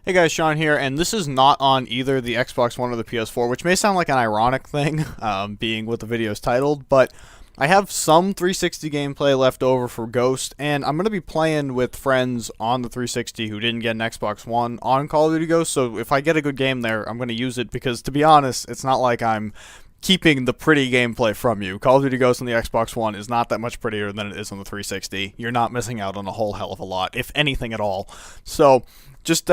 Hey guys, Sean here, and this is not on either the Xbox One or the PS4, which may sound like an ironic thing, being what the video is titled, but I have some 360 gameplay left over for Ghost, and I'm going to be playing with friends on the 360 who didn't get an Xbox One on Call of Duty Ghost, so if I get a good game there, I'm going to use it, because to be honest, it's not like I'm keeping the pretty gameplay from you. Call of Duty Ghost on the Xbox One is not that much prettier than it is on the 360. You're not missing out on a whole hell of a lot, if anything at all. So just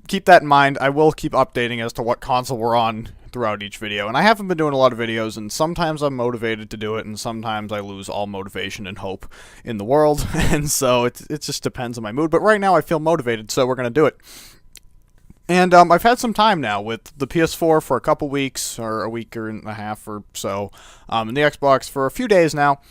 keep that in mind. I will keep updating as to what console we're on throughout each video. And I haven't been doing a lot of videos, and sometimes I'm motivated to do it, and sometimes I lose all motivation and hope in the world. And so it just depends on my mood. But right now I feel motivated, so we're going to do it. And I've had some time now with the PS4 for a couple weeks, or a week and a half or so, and the Xbox for a few days now.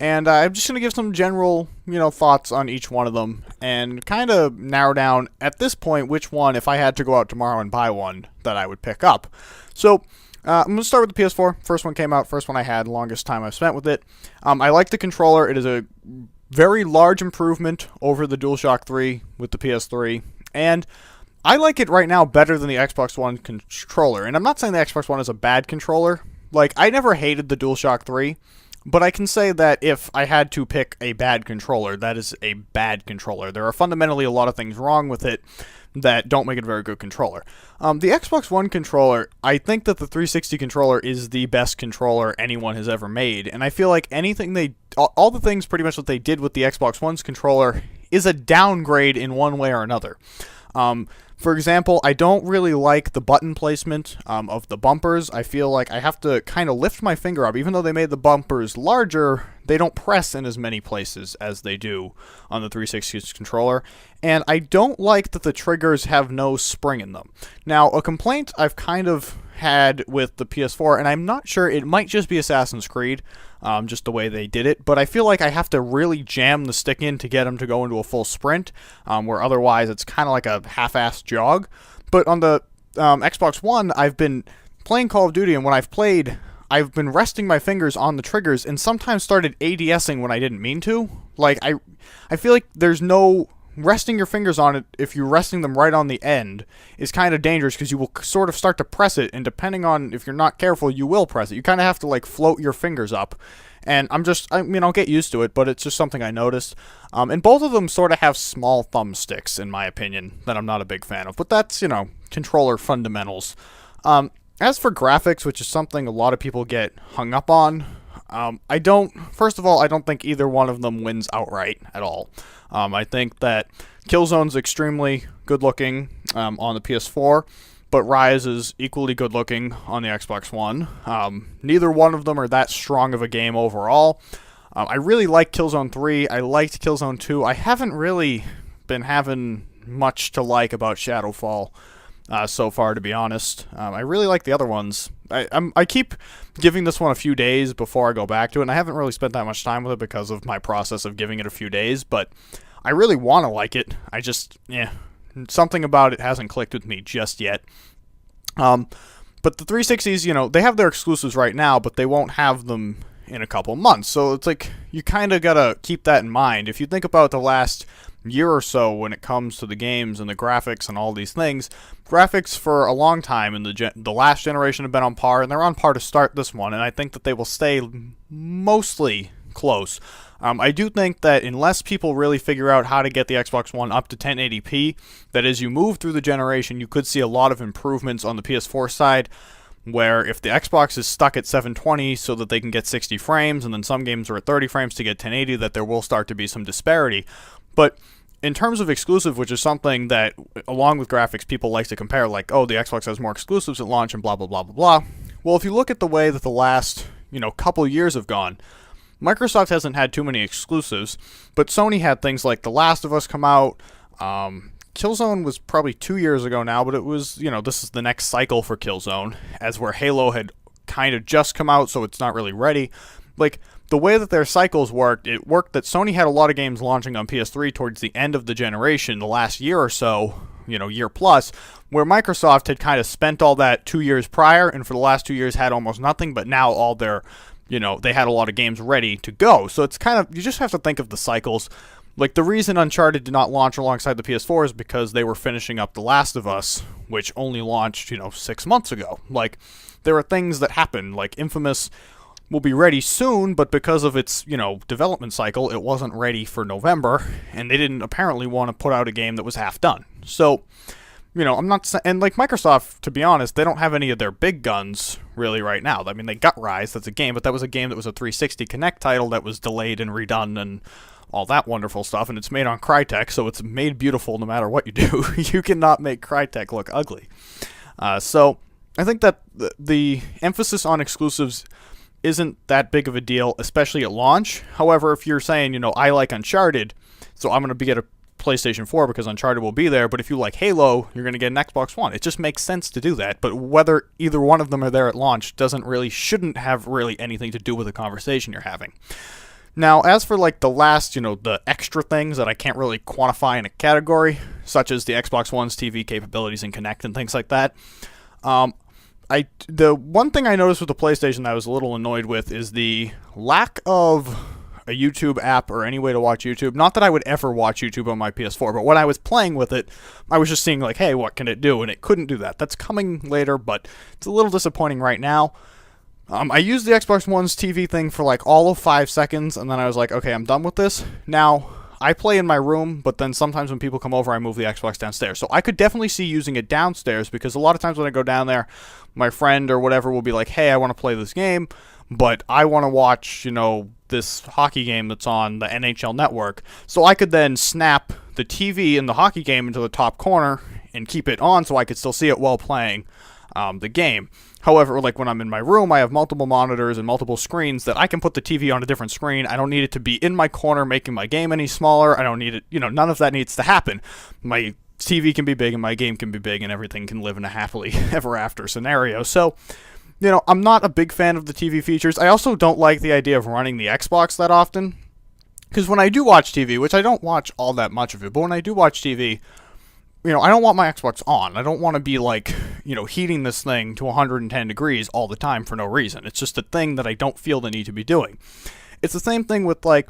And I'm just going to give some general, thoughts on each one of them, and kind of narrow down, at this point, which one, if I had to go out tomorrow and buy one, that I would pick up. So, I'm going to start with the PS4. First one came out, first one I had, longest time I've spent with it. I like the controller. It is a very large improvement over the DualShock 3 with the PS3, and I like it right now better than the Xbox One controller. And I'm not saying the Xbox One is a bad controller. Like, I never hated the DualShock 3. But I can say that if I had to pick a bad controller, that is a bad controller. There are fundamentally a lot of things wrong with it that don't make it a very good controller. The Xbox One controller, I think that the 360 controller is the best controller anyone has ever made. And I feel like all the things pretty much that they did with the Xbox One's controller is a downgrade in one way or another. For example, I don't really like the button placement of the bumpers. I feel like I have to kind of lift my finger up. Even though they made the bumpers larger, they don't press in as many places as they do on the 360 controller. And I don't like that the triggers have no spring in them. Now, a complaint I've kind of had with the PS4, and I'm not sure, it might just be Assassin's Creed, just the way they did it, but I feel like I have to really jam the stick in to get them to go into a full sprint, where otherwise it's kind of like a half-assed jog. But on the Xbox One, I've been playing Call of Duty, and when I've played, I've been resting my fingers on the triggers, and sometimes started ADSing when I didn't mean to. Like, I feel like there's no resting your fingers on it, if you're resting them right on the end, is kind of dangerous, because you will sort of start to press it, and depending on if you're not careful, you will press it. You kind of have to like float your fingers up, and I'll get used to it, but it's just something I noticed. And both of them sort of have small thumbsticks, in my opinion, that I'm not a big fan of, but that's, controller fundamentals. As for graphics, which is something a lot of people get hung up on, first of all, I don't think either one of them wins outright at all. I think that Killzone's extremely good looking on the PS4, but Rise is equally good looking on the Xbox One. Neither one of them are that strong of a game overall. I really like Killzone 3. I liked Killzone 2. I haven't really been having much to like about Shadowfall so far, to be honest. I really like the other ones. I keep giving this one a few days before I go back to it, and I haven't really spent that much time with it because of my process of giving it a few days, but I really want to like it. I just, something about it hasn't clicked with me just yet. But the 360s, they have their exclusives right now, but they won't have them in a couple months, so it's like, you kind of gotta keep that in mind. If you think about the last year or so when it comes to the games and the graphics and all these things, graphics for a long time in the last generation have been on par, and they're on par to start this one, and I think that they will stay mostly close. I do think that unless people really figure out how to get the Xbox One up to 1080p, that as you move through the generation, you could see a lot of improvements on the PS4 side, where if the Xbox is stuck at 720 so that they can get 60 frames, and then some games are at 30 frames to get 1080, that there will start to be some disparity. But in terms of exclusive, which is something that, along with graphics, people like to compare, like, oh, the Xbox has more exclusives at launch and blah, blah, blah, blah, blah. Well, if you look at the way that the last, couple years have gone, Microsoft hasn't had too many exclusives, but Sony had things like The Last of Us come out. Killzone was probably 2 years ago now, but it was, this is the next cycle for Killzone, as where Halo had kind of just come out, so it's not really ready. Like, the way that their cycles worked, it worked that Sony had a lot of games launching on PS3 towards the end of the generation, the last year or so, year plus, where Microsoft had kind of spent all that 2 years prior, and for the last 2 years had almost nothing, but now all their, they had a lot of games ready to go. So it's kind of, you just have to think of the cycles. Like, the reason Uncharted did not launch alongside the PS4 is because they were finishing up The Last of Us, which only launched, 6 months ago. Like, there are things that happen. Like, Infamous will be ready soon, but because of its, development cycle, it wasn't ready for November, and they didn't apparently want to put out a game that was half done. So, I'm not, and like Microsoft, to be honest, they don't have any of their big guns really right now. I mean, they got Rise, that's a game, but that was a game that was a 360 Connect title that was delayed and redone and all that wonderful stuff, and it's made on Crytek, so it's made beautiful no matter what you do. You cannot make Crytek look ugly. So I think that the emphasis on exclusives isn't that big of a deal, especially at launch. However, if you're saying, I like Uncharted, so I'm going to get a PlayStation 4 because Uncharted will be there, but if you like Halo, you're going to get an Xbox One. It just makes sense to do that, but whether either one of them are there at launch shouldn't have really anything to do with the conversation you're having. Now, as for like the last, the extra things that I can't really quantify in a category, such as the Xbox One's TV capabilities and Kinect and things like that, the one thing I noticed with the PlayStation that I was a little annoyed with is the lack of a YouTube app or any way to watch YouTube. Not that I would ever watch YouTube on my PS4, but when I was playing with it, I was just seeing like, hey, what can it do? And it couldn't do that. That's coming later, but it's a little disappointing right now. I used the Xbox One's TV thing for like all of 5 seconds, and then I was like, okay, I'm done with this. Now, I play in my room, but then sometimes when people come over, I move the Xbox downstairs. So I could definitely see using it downstairs, because a lot of times when I go down there, my friend or whatever will be like, hey, I want to play this game, but I want to watch, this hockey game that's on the NHL network. So I could then snap the TV and the hockey game into the top corner and keep it on so I could still see it while playing the game. However, like when I'm in my room, I have multiple monitors and multiple screens that I can put the TV on a different screen. I don't need it to be in my corner making my game any smaller. I don't need it, none of that needs to happen. My TV can be big and my game can be big and everything can live in a happily ever after scenario. So, I'm not a big fan of the TV features. I also don't like the idea of running the Xbox that often. Because when I do watch TV, which I don't watch all that much of it, but when I do watch TV, I don't want my Xbox on. I don't want to be like, heating this thing to 110 degrees all the time for no reason. It's just a thing that I don't feel the need to be doing. It's the same thing with like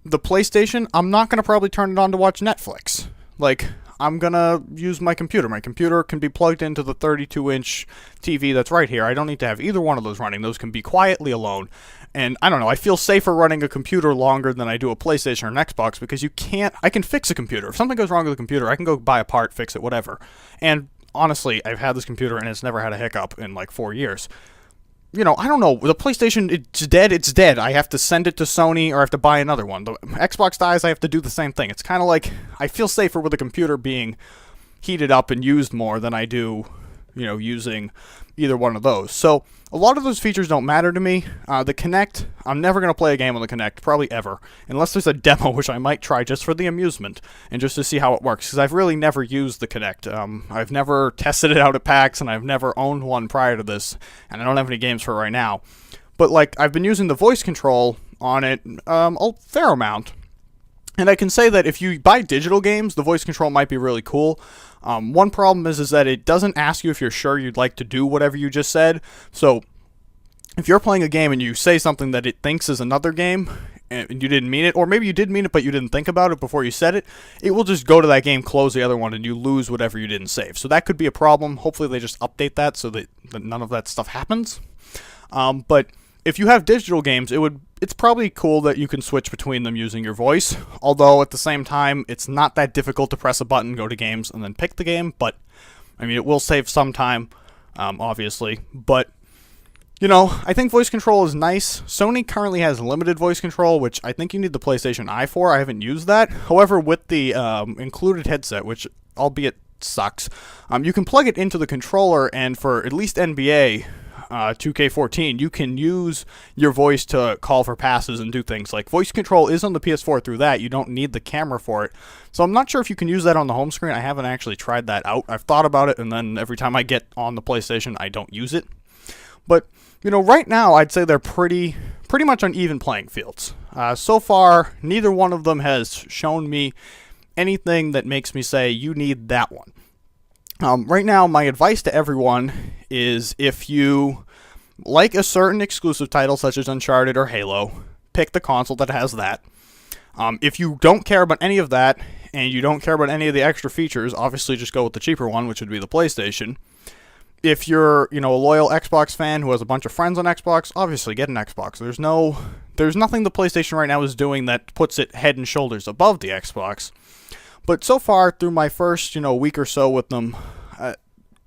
the PlayStation. I'm not going to probably turn it on to watch Netflix. Like, I'm going to use my computer. My computer can be plugged into the 32-inch TV that's right here. I don't need to have either one of those running. Those can be quietly alone. And I don't know, I feel safer running a computer longer than I do a PlayStation or an Xbox, because I can fix a computer. If something goes wrong with the computer, I can go buy a part, fix it, whatever. And honestly, I've had this computer and it's never had a hiccup in like 4 years. I don't know, the PlayStation, it's dead. I have to send it to Sony or I have to buy another one. The Xbox dies, I have to do the same thing. It's kind of like, I feel safer with a computer being heated up and used more than I do, using either one of those. So a lot of those features don't matter to me. The Kinect, I'm never going to play a game on the Kinect, probably ever, unless there's a demo, which I might try just for the amusement and just to see how it works, because I've really never used the Kinect. I've never tested it out at PAX, and I've never owned one prior to this, and I don't have any games for it right now. But like, I've been using the voice control on it a fair amount, and I can say that if you buy digital games, the voice control might be really cool. One problem is that it doesn't ask you if you're sure you'd like to do whatever you just said. So if you're playing a game and you say something that it thinks is another game and you didn't mean it, or maybe you did mean it but you didn't think about it before you said it, it will just go to that game, close the other one, and you lose whatever you didn't save. So that could be a problem. Hopefully they just update that so that none of that stuff happens. But if you have digital games, it's probably cool that you can switch between them using your voice, although at the same time, it's not that difficult to press a button, go to games, and then pick the game, but, it will save some time, obviously, but, I think voice control is nice. Sony currently has limited voice control, which I think you need the PlayStation Eye for. I haven't used that. However, with the included headset, which, albeit sucks, you can plug it into the controller, and for at least NBA 2K14, you can use your voice to call for passes and do things. Like, voice control is on the PS4 through that. You don't need the camera for it. So I'm not sure if you can use that on the home screen. I haven't actually tried that out. I've thought about it, and then every time I get on the PlayStation, I don't use it. But, right now, I'd say they're pretty much on even playing fields. So far, neither one of them has shown me anything that makes me say, you need that one. Right now, my advice to everyone is, if you like a certain exclusive title, such as Uncharted or Halo, pick the console that has that. If you don't care about any of that, and you don't care about any of the extra features, obviously just go with the cheaper one, which would be the PlayStation. If you're, a loyal Xbox fan who has a bunch of friends on Xbox, obviously get an Xbox. There's nothing the PlayStation right now is doing that puts it head and shoulders above the Xbox. But so far, through my first, week or so with them,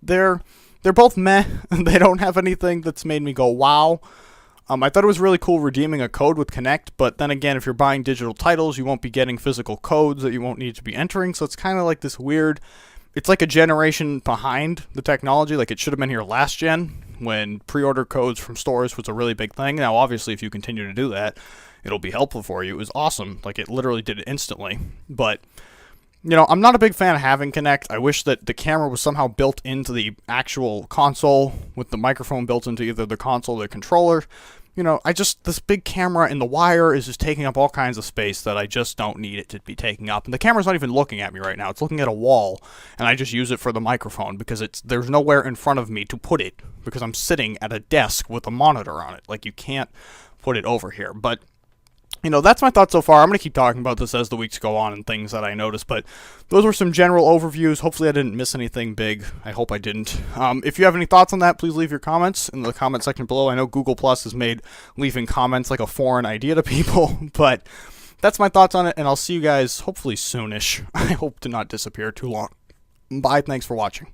they're both meh. They don't have anything that's made me go, wow. I thought it was really cool redeeming a code with Connect, but then again, if you're buying digital titles, you won't be getting physical codes that you won't need to be entering, so it's kind of like this weird, it's like a generation behind the technology. Like, it should have been here last gen, when pre-order codes from stores was a really big thing. Now, obviously, if you continue to do that, it'll be helpful for you. It was awesome. Like, it literally did it instantly. But, I'm not a big fan of having Kinect. I wish that the camera was somehow built into the actual console, with the microphone built into either the console or the controller. This big camera in the wire is just taking up all kinds of space that I just don't need it to be taking up. And the camera's not even looking at me right now. It's looking at a wall, and I just use it for the microphone because there's nowhere in front of me to put it because I'm sitting at a desk with a monitor on it. Like, you can't put it over here. But that's my thoughts so far. I'm going to keep talking about this as the weeks go on and things that I noticed, but those were some general overviews. Hopefully I didn't miss anything big. I hope I didn't. If you have any thoughts on that, please leave your comments in the comment section below. I know Google Plus has made leaving comments like a foreign idea to people, but that's my thoughts on it, and I'll see you guys hopefully soonish. I hope to not disappear too long. Bye, thanks for watching.